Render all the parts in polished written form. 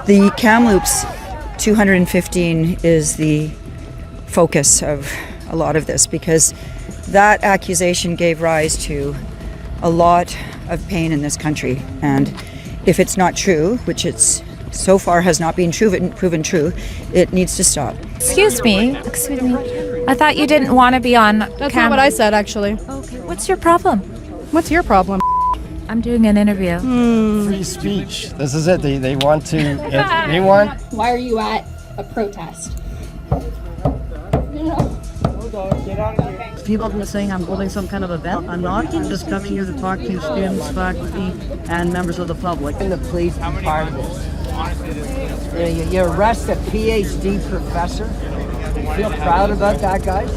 The Kamloops 215 is the focus of a lot of this because that accusation gave rise to a lot of pain in this country. And if it's not true, which it's so far has not been proven true, it needs to stop. Excuse me. I thought you didn't want to be on That's not what I said, actually. Okay. What's your problem? What's your problem? I'm doing an interview. Free speech. This is it. They want to. They want. Why are you at a protest? People have been saying I'm holding some kind of event. I'm not. I'm just coming here to talk to students, faculty, and members of the public. In the police part of this. You arrest a PhD professor. You feel proud about that, guys?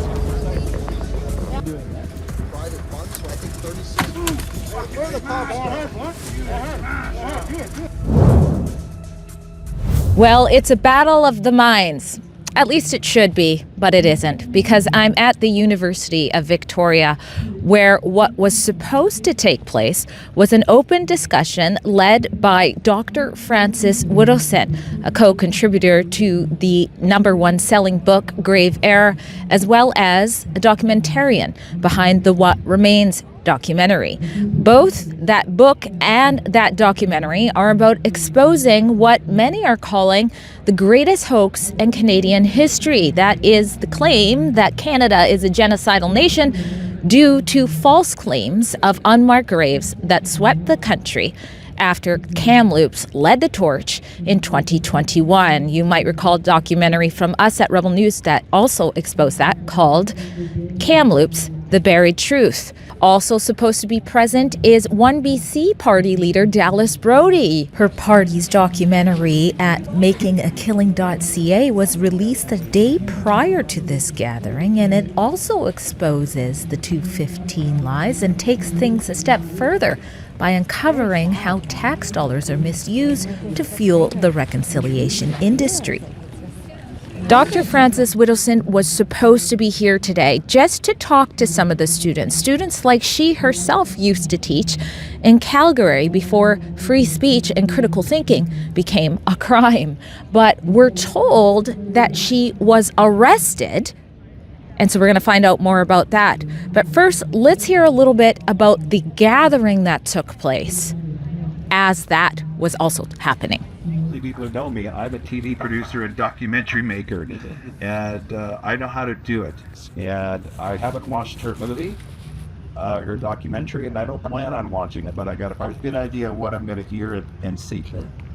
Well, it's a battle of the minds. At least it should be, but it isn't, because I'm at the University of Victoria, where what was supposed to take place was an open discussion led by Dr. Francis Whittleson, a co-contributor to the #1 selling book, Grave Error, as well as a documentarian behind the What Remains documentary. Both that book and that documentary are about exposing what many are calling the greatest hoax in Canadian history. That is the claim that Canada is a genocidal nation due to false claims of unmarked graves that swept the country after Kamloops led the torch in 2021. You might recall a documentary from us at Rebel News that also exposed that, called Kamloops, The Buried Truth. Also supposed to be present is 1BC party leader Dallas Brody. Her party's documentary at makingakilling.ca was released the day prior to this gathering, and it also exposes the 215 lies and takes things a step further by uncovering how tax dollars are misused to fuel the reconciliation industry. Dr. Francis Whittleson was supposed to be here today just to talk to some of the students like she herself used to teach in Calgary before free speech and critical thinking became a crime. But we're told that she was arrested, and so we're going to find out more about that. But first, let's hear a little bit about the gathering that took place as that was also happening. People who know me, I'm a TV producer and documentary maker, and I know how to do it. And I haven't watched her movie, her documentary, and I don't plan on watching it, but I got a pretty good idea of what I'm going to hear and see.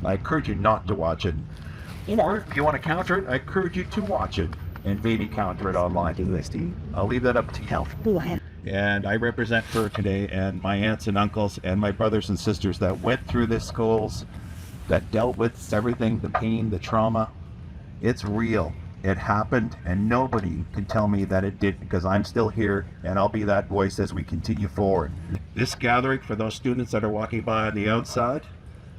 I encourage you not to watch it. Or if you want to counter it, I encourage you to watch it and maybe counter it online. I'll leave that up to you. And I represent her today and my aunts and uncles and my brothers and sisters that went through this schools, that dealt with everything, the pain, the trauma. It's real. It happened, and nobody can tell me that it did, because I'm still here, and I'll be that voice as we continue forward. This gathering, for those students that are walking by on the outside,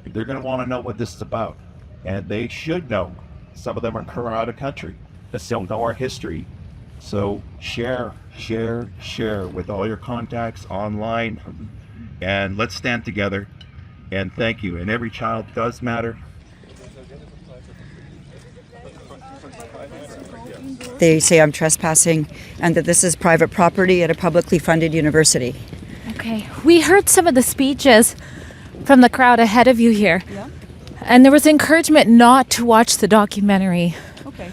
they're going to want to know what this is about, and they should know. Some of them are out of country. They still know our history. So share with all your contacts online, and let's stand together. And thank you. And every child does matter. They say I'm trespassing and that this is private property at a publicly funded university. Okay, we heard some of the speeches from the crowd ahead of you here. Yeah. And there was encouragement not to watch the documentary. Okay.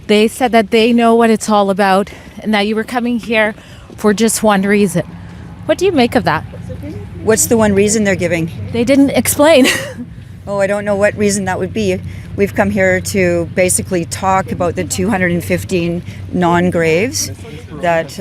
They said that they know what it's all about and that you were coming here for just one reason. What do you make of that? What's the one reason they're giving? They didn't explain. Oh, I don't know what reason that would be. We've come here to basically talk about the 215 non-graves that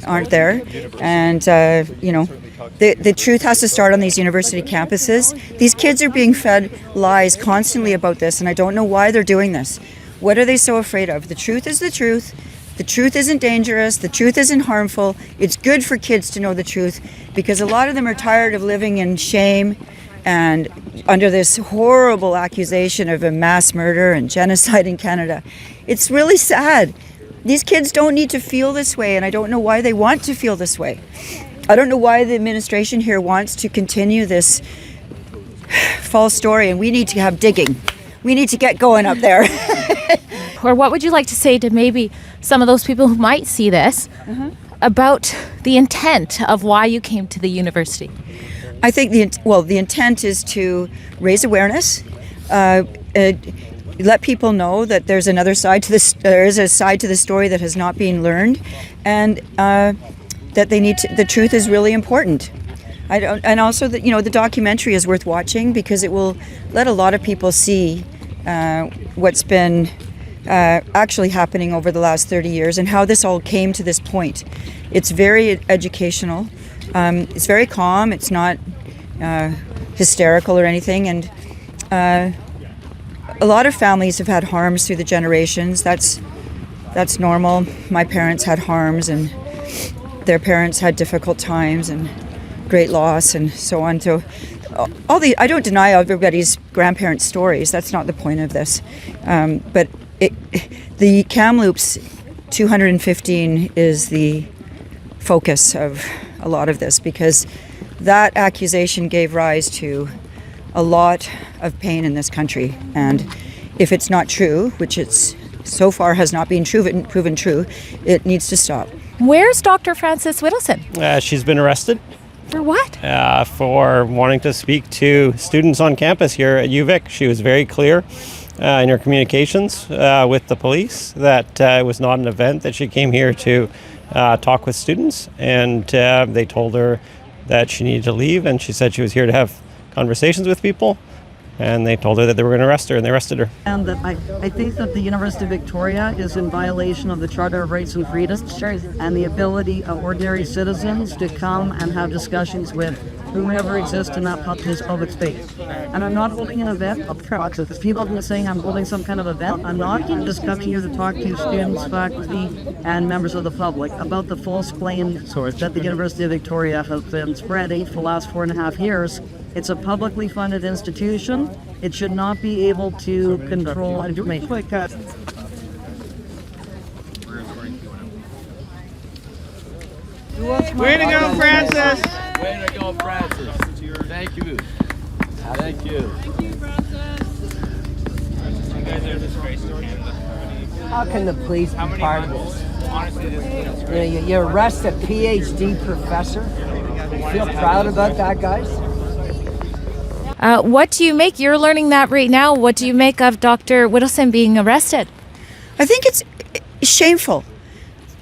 aren't there. And, the truth has to start on these university campuses. These kids are being fed lies constantly about this, and I don't know why they're doing this. What are they so afraid of? The truth is the truth. The truth isn't dangerous. The truth isn't harmful. It's good for kids to know the truth, because a lot of them are tired of living in shame and under this horrible accusation of a mass murder and genocide in Canada. It's really sad. These kids don't need to feel this way, and I don't know why they want to feel this way. I don't know why the administration here wants to continue this false story, and we need to have digging. We need to get going up there. Or what would you like to say to maybe some of those people who might see this about the intent of why you came to the university? I think the intent is to raise awareness, let people know that there's another side to this. There is a side to the story that has not been learned, and that they need to. The truth is really important. And also that the documentary is worth watching because it will let a lot of people see what's been actually happening over the last 30 years and how this all came to this point. It's very educational. It's very calm. It's not hysterical or anything, and a lot of families have had harms through the generations. That's normal. My parents had harms, and their parents had difficult times and great loss, and so on. So, I don't deny everybody's grandparents' stories. That's not the point of this. But the Kamloops 215 is the focus of a lot of this because that accusation gave rise to a lot of pain in this country, and if it's not true, which it's so far has not been proven true, it needs to stop. Where's Dr. Frances Whittleson? She's been arrested For what? for wanting to speak to students on campus here at UVic. She was very clear in her communications with the police that it was not an event, that she came here to talk with students, and they told her that she needed to leave, and she said she was here to have conversations with people, and they told her that they were going to arrest her, and they arrested her. And that I think that the University of Victoria is in violation of the Charter of Rights and Freedoms and the ability of ordinary citizens to come and have discussions with whomever exists in that public space. And I'm not holding an event of process. People have been saying I'm holding some kind of event. I'm not. I'm just coming here to talk to students, faculty, and members of the public about the false claims that the University of Victoria has been spreading for the last 4.5 years. It's a publicly funded institution. It should not be able to control information. Way to go, Francis! Way to go, Francis. Thank you. Thank you. How can the police be part of this? You arrest a PhD professor? You feel proud about that, guys? What do you make? You're learning that right now. What do you make of Dr. Whittleson being arrested? I think it's shameful.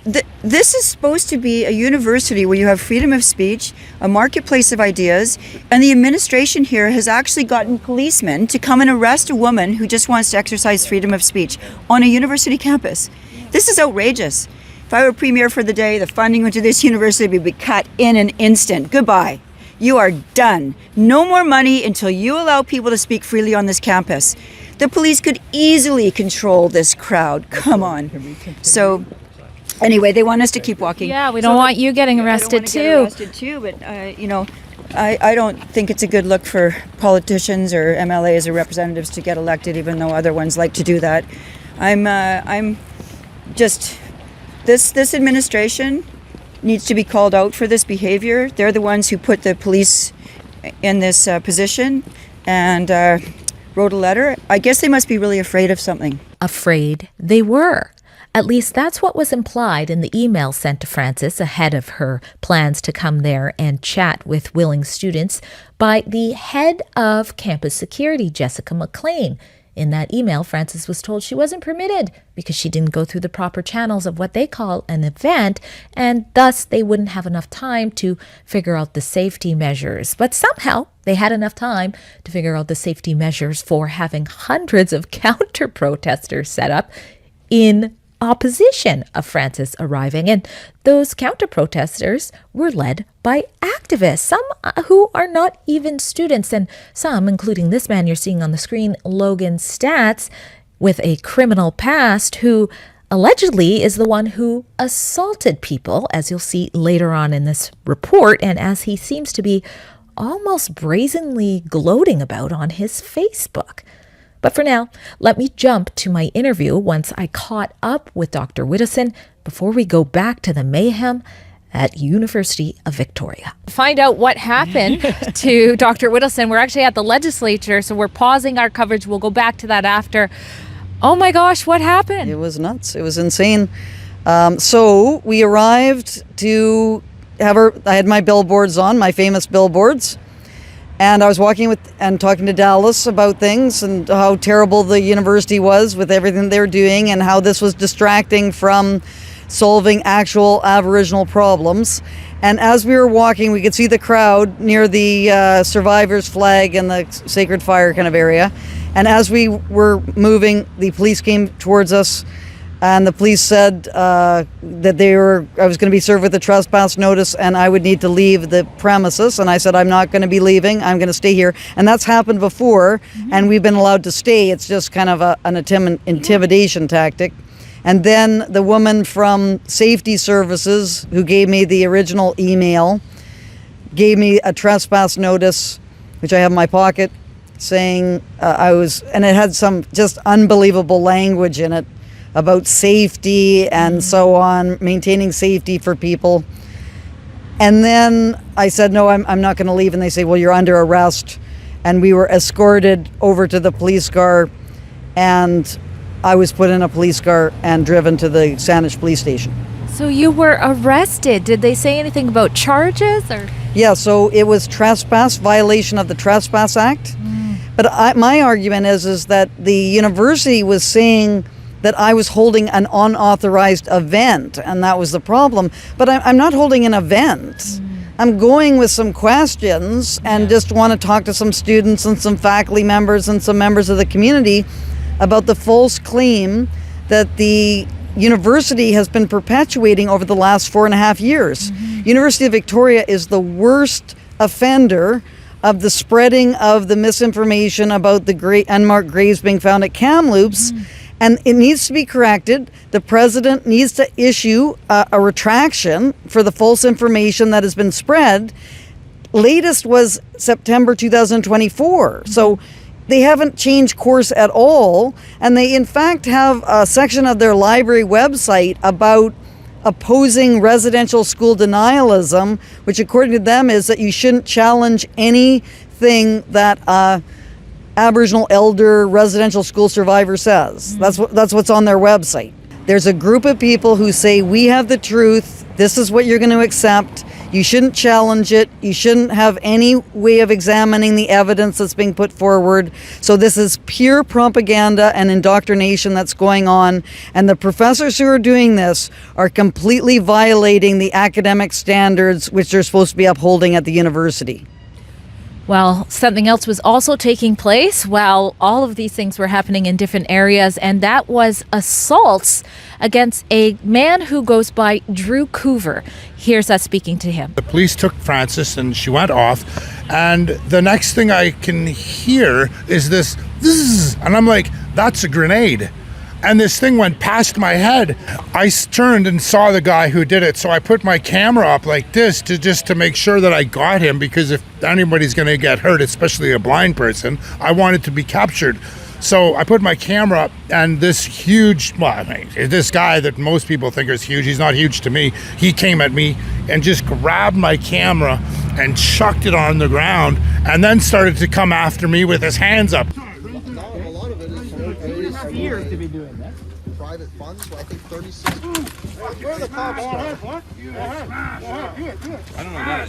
This is supposed to be a university where you have freedom of speech, a marketplace of ideas, and the administration here has actually gotten policemen to come and arrest a woman who just wants to exercise freedom of speech on a university campus. This is outrageous. If I were premier for the day, the funding to this university would be cut in an instant. Goodbye. You are done. No more money until you allow people to speak freely on this campus. The police could easily control this crowd. Come on. So anyway, they want us to keep walking. Yeah, we don't want you getting arrested too. But I don't think it's a good look for politicians or MLAs or representatives to get elected, even though other ones like to do that. I'm just this administration needs to be called out for this behavior. They're the ones who put the police in this position and wrote a letter. I guess they must be really afraid of something. Afraid they were. At least that's what was implied in the email sent to Frances ahead of her plans to come there and chat with willing students by the head of campus security, Jessica McLean. In that email, Frances was told she wasn't permitted because she didn't go through the proper channels of what they call an event, and thus they wouldn't have enough time to figure out the safety measures. But somehow they had enough time to figure out the safety measures for having hundreds of counter-protesters set up in opposition of Frances arriving. And those counter-protesters were led by activists, some who are not even students, and some, including this man you're seeing on the screen, Logan Statz, with a criminal past, who allegedly is the one who assaulted people, as you'll see later on in this report, and as he seems to be almost brazenly gloating about on his Facebook. But for now, let me jump to my interview once I caught up with Dr. Whittleson before we go back to the mayhem at University of Victoria. Find out what happened to Dr. Whittleson. We're actually at the legislature, so we're pausing our coverage. We'll go back to that after. Oh my gosh, what happened? It was nuts. It was insane. So we arrived to have I had my billboards on, my famous billboards. And I was walking with and talking to Dallas about things and how terrible the university was with everything they were doing and how this was distracting from solving actual Aboriginal problems. And as we were walking, we could see the crowd near the survivors flag and the sacred fire kind of area. And as we were moving, the police came towards us, and the police said that I was going to be served with a trespass notice and I would need to leave the premises. And I said, I'm not going to be leaving. I'm going to stay here. And that's happened before, and we've been allowed to stay. It's just kind of an intimidation tactic. And then the woman from Safety Services, who gave me the original email, gave me a trespass notice, which I have in my pocket, saying and it had some just unbelievable language in it about safety and so on, maintaining safety for people. And then I said, no, I'm not going to leave. And they say, well, you're under arrest. And we were escorted over to the police car, and I was put in a police car and driven to the Saanich police station. So you were arrested. Did they say anything about charges or? Yeah, so it was trespass, violation of the Trespass Act. But my argument is that the university was saying that I was holding an unauthorized event, and that was the problem. But I'm not holding an event. I'm going with some questions and just want to talk to some students and some faculty members and some members of the community about the false claim that the university has been perpetuating over the last 4.5 years. University of Victoria is the worst offender of the spreading of the misinformation about the great unmarked graves being found at Kamloops. And it needs to be corrected. The president needs to issue a retraction for the false information that has been spread. Latest was September 2024. So they haven't changed course at all. And they, in fact, have a section of their library website about opposing residential school denialism, which according to them is that you shouldn't challenge anything that Aboriginal elder residential school survivor says. That's what's on their website. There's a group of people who say, we have the truth, this is what you're going to accept, you shouldn't challenge it, you shouldn't have any way of examining the evidence that's being put forward. So this is pure propaganda and indoctrination that's going on, and the professors who are doing this are completely violating the academic standards which they're supposed to be upholding at the university. Well, something else was also taking place while all of these things were happening in different areas, and that was assaults against a man who goes by Drew Coover. Here's us speaking to him. The police took Frances and she went off, and the next thing I can hear is this, and I'm like, that's a grenade. And this thing went past my head. I turned and saw the guy who did it, so I put my camera up like this to make sure that I got him, because if anybody's going to get hurt, especially a blind person, I want it to be captured. So I put my camera up, and this huge, this guy that most people think is huge, he's not huge to me, he came at me and just grabbed my camera and chucked it on the ground, and then started to come after me with his hands up. Years to be doing that. Private funds, so I think 36. Where are the cops? I don't know that.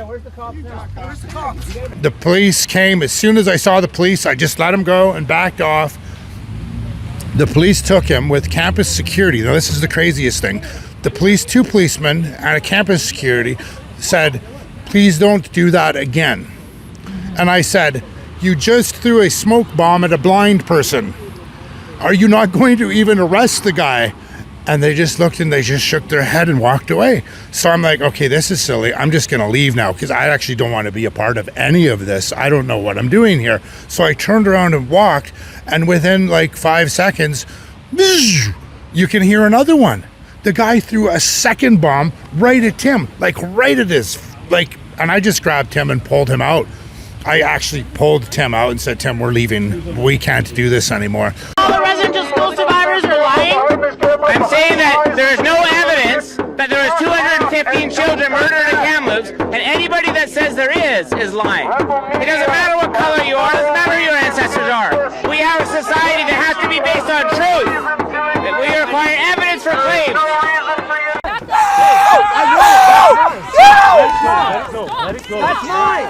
Where's the cops now? Where's the cops? The police came. As soon as I saw the police, I just let him go and backed off. The police took him with campus security. Now, this is the craziest thing. The police, 2 policemen and a campus security said, please don't do that again. And I said, you just threw a smoke bomb at a blind person. Are you not going to even arrest the guy? And they just looked and they just shook their head and walked away. So I'm like, okay, this is silly. I'm just gonna leave now, because I actually don't want to be a part of any of this. I don't know what I'm doing here. So I turned around and walked, and within like 5 seconds, you can hear another one. The guy threw a second bomb right at Tim, like right at his, like And I just grabbed Tim and pulled him out. I actually pulled Tim out and said, Tim, we're leaving. We can't do this anymore. All the residential school survivors are lying. I'm saying that there is no evidence that there was 215 children murdered in Kamloops, and anybody that says there is lying. It doesn't matter what color you are, it doesn't matter who your ancestors are. We have a society that has to be based on truth. That we require evidence for claims. Let it go. That's mine.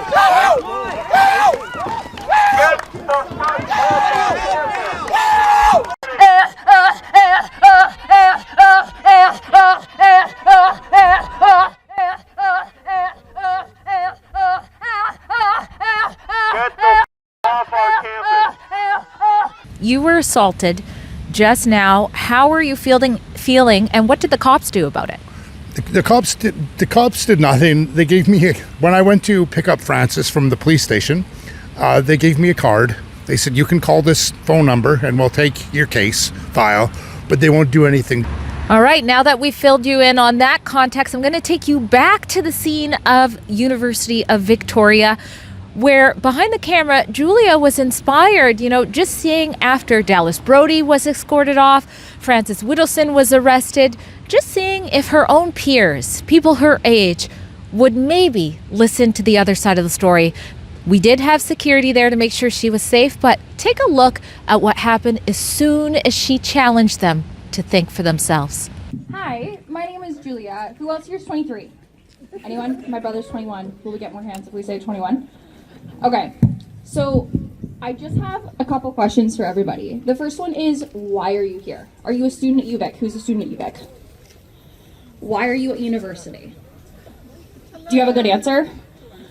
You were assaulted just now. How are you feeling, and what did the cops do about it? The cops did nothing. They gave me when I went to pick up Francis from the police station, they gave me a card. They said, you can call this phone number and we'll take your case file, but they won't do anything. All right, now that we've filled you in on that context, I'm going to take you back to the scene of University of Victoria, where behind the camera, Julia was inspired, just seeing after Dallas Brody was escorted off, Francis Whittleson was arrested, just seeing if her own peers, people her age, would maybe listen to the other side of the story. We did have security there to make sure she was safe, but take a look at what happened as soon as she challenged them to think for themselves. Hi, my name is Julia. Who else here is 23? Anyone? My brother's 21. Will we get more hands if we say 21? Okay, so I just have a couple questions for everybody. The first one is, why are you here? Are you a student at UVic? Who's a student at UVic? Why are you at university? Do you have a good answer?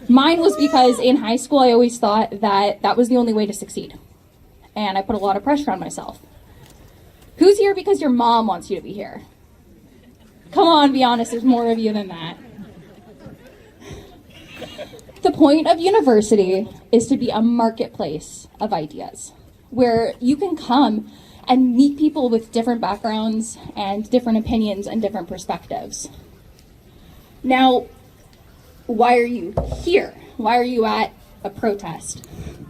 Mine was because in high school I always thought that that was the only way to succeed. And I put a lot of pressure on myself. Who's here because your mom wants you to be here? Come on, be honest, there's more of you than that. The point of university is to be a marketplace of ideas, where you can come and meet people with different backgrounds and different opinions and different perspectives. Now, why are you here? Why are you at a protest?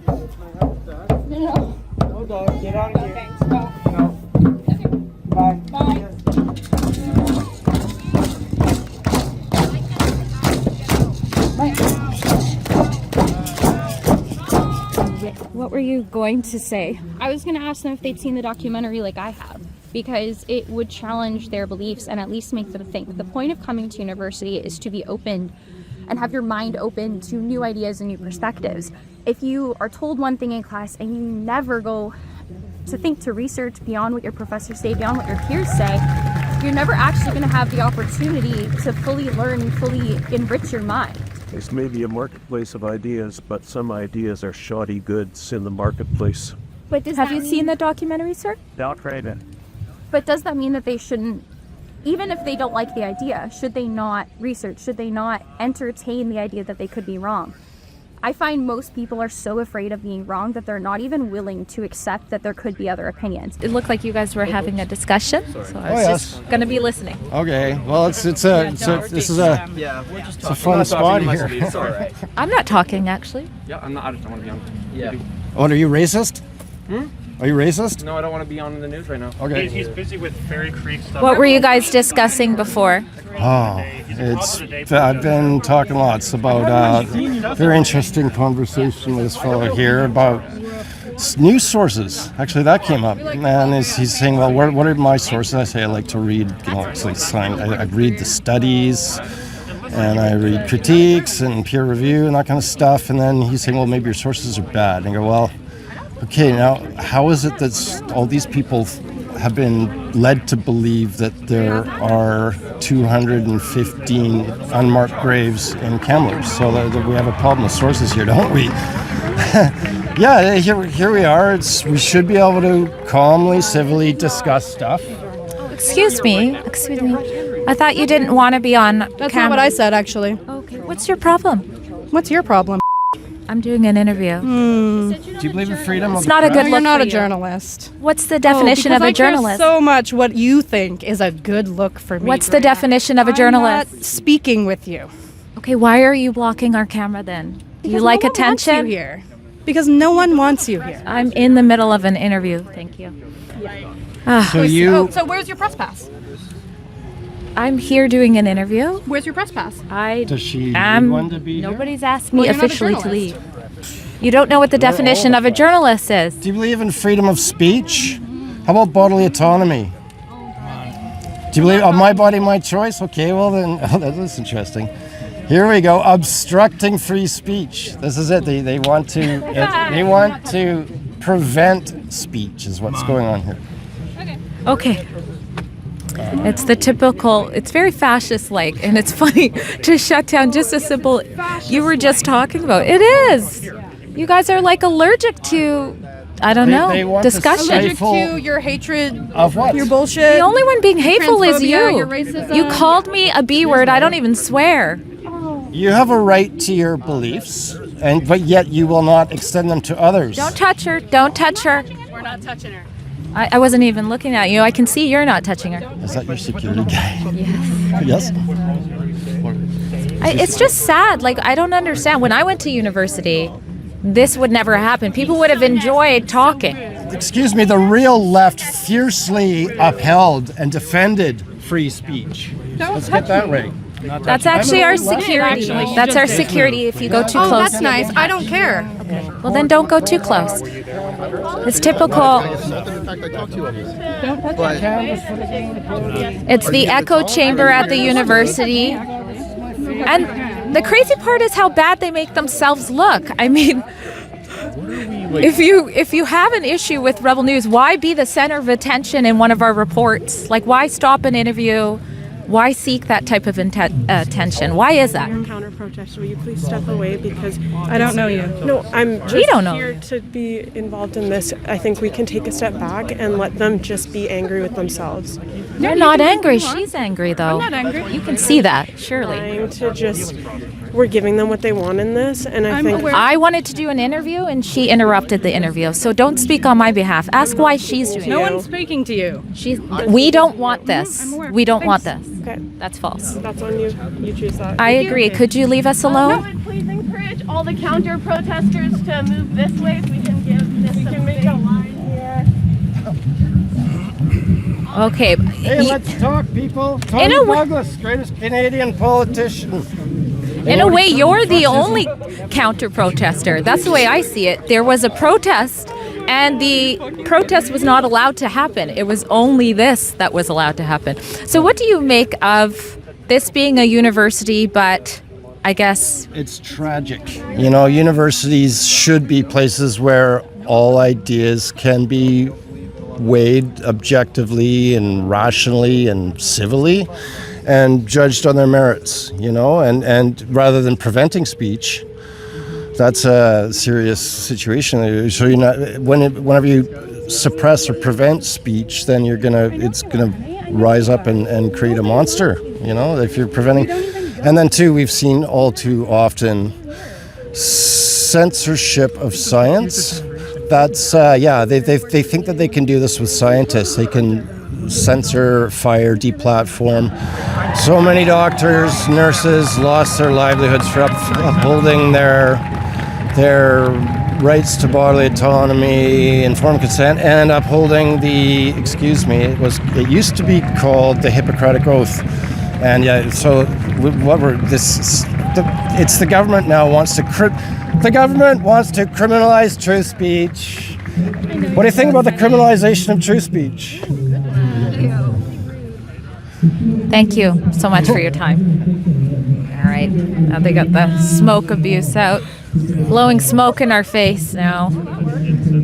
No, dog, get out of here. Okay, no. No. Bye. Bye. What were you going to say? I was going to ask them if they'd seen the documentary like I have, because it would challenge their beliefs and at least make them think. The point of coming to university is to be open and have your mind open to new ideas and new perspectives. If you are told one thing in class and you never go to think, to research beyond what your professors say, beyond what your peers say, you're never actually going to have the opportunity to fully learn and fully enrich your mind. It's maybe a marketplace of ideas, but some ideas are shoddy goods in the marketplace. But have you seen the documentary, sir? Not Raven. But does that mean that they shouldn't, even if they don't like the idea, should they not research? Should they not entertain the idea that they could be wrong? I find most people are so afraid of being wrong that they're not even willing to accept that there could be other opinions. It looked like you guys were having a discussion, so I was just going to be listening. Okay, well, this is a fun spot here. I'm not talking, actually. Yeah, I'm not. I just don't want to be on. Yeah. Oh, are you racist? Are you racist? No, I don't want to be on the news right now. Okay. He's busy with Fairy Creek stuff. What were you guys discussing before? Oh, I've been talking lots about very interesting conversation with this fellow here about news sources. Actually, that came up, and he's saying, well, what are my sources? I say I like to read, I read the studies, and I read critiques and peer review and that kind of stuff. And then he's saying, well, maybe your sources are bad. And I go, well, okay, now how is it that all these people have been led to believe that there are 215 unmarked graves in Kamloops? So that we have a problem with sources here, don't we? Yeah, here we are. We should be able to calmly, civilly discuss stuff. Excuse me. I thought you didn't want to be on That's camera. not what I said, actually. Okay, what's your problem? What's your problem? I'm doing an interview. Do you believe in freedom? It's not a good You're look not for a you. journalist. What's the definition of a journalist? I care so much what you think is a good look for me. What's the definition of a journalist? I'm not speaking with you. Okay, why are you blocking our camera then? Do you Because like no one wants attention? you here. Because no one wants you here. I'm in the middle of an interview. Thank you. So where's your press pass? I'm here doing an interview. Where's your press pass? Does she am. need one to be here? Nobody's asked me Well, you're not a officially to journalist. leave. You don't know what the definition of a journalist is. Do you believe in freedom of speech? How about bodily autonomy? Do you believe my body, my choice? Okay, well then, that's interesting. Here we go. Obstructing free speech. This is it. They want to prevent speech. Is what's going on here. Okay. It's the typical, it's very fascist-like, and it's funny to shut down just a simple, you were just talking about. It is. You guys are like allergic to, I don't They know, want to discussion. Allergic to your hatred Of what? your bullshit. The only one being hateful is transphobia, you. your racism. You called me a B word. I don't even swear. You have a right to your beliefs, but yet you will not extend them to others. Don't touch her. Don't touch her. We're not touching her. I wasn't even looking at you. I can see you're not touching her. Is that your security guy? Yes. It's just sad. Like, I don't understand. When I went to university, this would never happen. People would have enjoyed talking. Excuse me, the real left fiercely upheld and defended free speech. Let's get that right. That's actually our security. That's our security if you go too Oh, close. that's nice. I don't care. Well, then don't go too close. It's typical. It's the echo chamber at the university. And the crazy part is how bad they make themselves look. I mean, if you have an issue with Rebel News, why be the center of attention in one of our reports? Like, why stop an interview? Why seek that type of attention? Why is that? Counter protester, will you please step away because I don't know you. No, I'm just We don't know. here to be involved in this. I think we can take a step back and let them just be angry with themselves. You're not angry. She's angry, though. I'm not angry. You can see that, surely. Trying to just, we're giving them what they want in this, and I I'm think aware. I wanted to do an interview, and she interrupted the interview. So don't speak on my behalf. Ask why she's doing No it. one's speaking to you. We don't want this. I'm aware. We don't want this. Okay, That's false. that's on you. You choose that. I agree. Could you leave us alone? And please encourage all the counter protesters to move this way if we can give this some space. Okay. Hey, let's talk, people. Tony In a way- Douglas, greatest Canadian politician. In a way, you're the only counter protester. That's the way I see it. There was a protest, and the protest was not allowed to happen. It was only this that was allowed to happen. So, what do you make of this being a university, but I guess It's tragic. You know, universities should be places where all ideas can be weighed objectively and rationally and civilly and judged on their merits, you know, and rather than preventing speech, that's a serious situation. So you're not, whenever you suppress or prevent speech, then it's gonna rise up and create a monster, you know, if you're preventing. And then too, we've seen all too often censorship of science. That's they think that they can do this with scientists. They can censor, fire, deplatform. So many doctors, nurses lost their livelihoods for upholding their rights to bodily autonomy, informed consent, and upholding it used to be called the Hippocratic Oath. And yeah, so it's the government now wants to criminalize true speech. What do you think about the criminalization of true speech? Thank you so much for your time. All right, now they got the smoke abuse out, blowing smoke in our face now.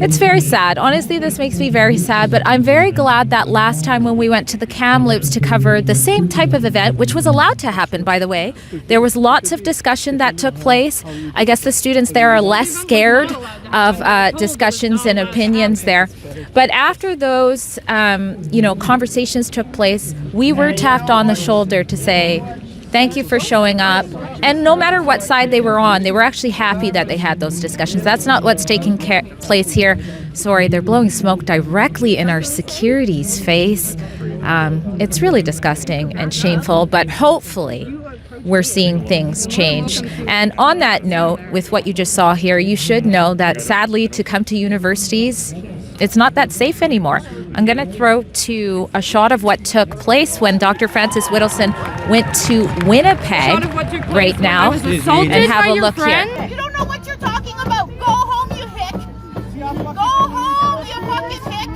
It's very sad. Honestly, this makes me very sad, but I'm very glad that last time when we went to the Kamloops to cover the same type of event, which was allowed to happen, by the way, there was lots of discussion that took place. I guess the students there are less scared of discussions and opinions there. But after those, conversations took place, we were tapped on the shoulder to say, thank you for showing up. And no matter what side they were on, they were actually happy that they had those discussions. That's not what's taking place here. Sorry, they're blowing smoke directly in our security's face. It's really disgusting and shameful, but hopefully we're seeing things change. And on that note, with what you just saw here, you should know that sadly to come to universities, it's not that safe anymore. I'm going to throw to a shot of what took place when Dr. Frances Whittleson went to Winnipeg right now and have a look here. You don't know what you're talking about. Go home, you hick. Go home, you fucking hick.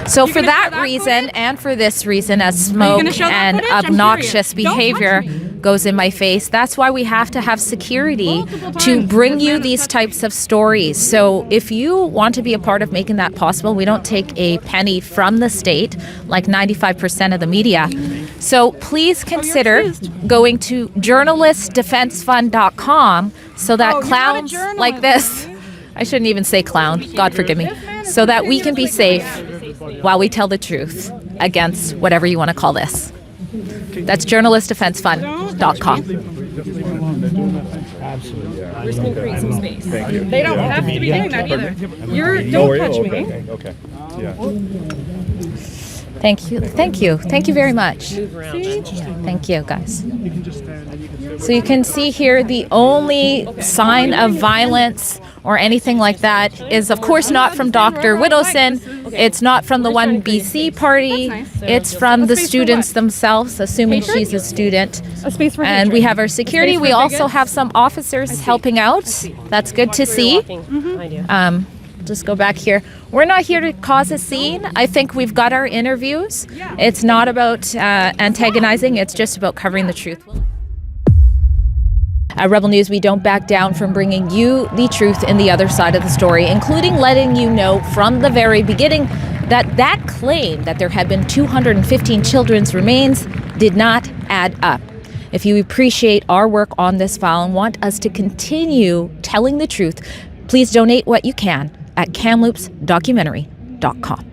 So for that reason and for this reason, as smoke and obnoxious behavior goes in my face, that's why we have to have security to bring you these types of stories. So if you want to be a part of making that possible, we don't take a penny from the state like 95% of the media. So please consider going to journalistdefensefund.com so that clowns like this, I shouldn't even say clown, God forgive me, so that we can be safe while we tell the truth against whatever you want to call this. That's journalistdefensefund.com. We're just going to create some space. They don't have to be doing that either. Don't touch me. Okay. Yeah. Thank you. Thank you. Thank you very much. Thank you, guys. So you can see here the only sign of violence or anything like that is, of course, not from Dr. Whittleson. It's not from the One BC party. It's from the students themselves, assuming she's a student. And we have our security. We also have some officers helping out. That's good to see. Just go back here. We're not here to cause a scene. I think we've got our interviews. It's not about antagonizing. It's just about covering the truth. At Rebel News, we don't back down from bringing you the truth in the other side of the story, including letting you know from the very beginning that claim that there had been 215 children's remains did not add up. If you appreciate our work on this file and want us to continue telling the truth, please donate what you can at kamloopsdocumentary.com.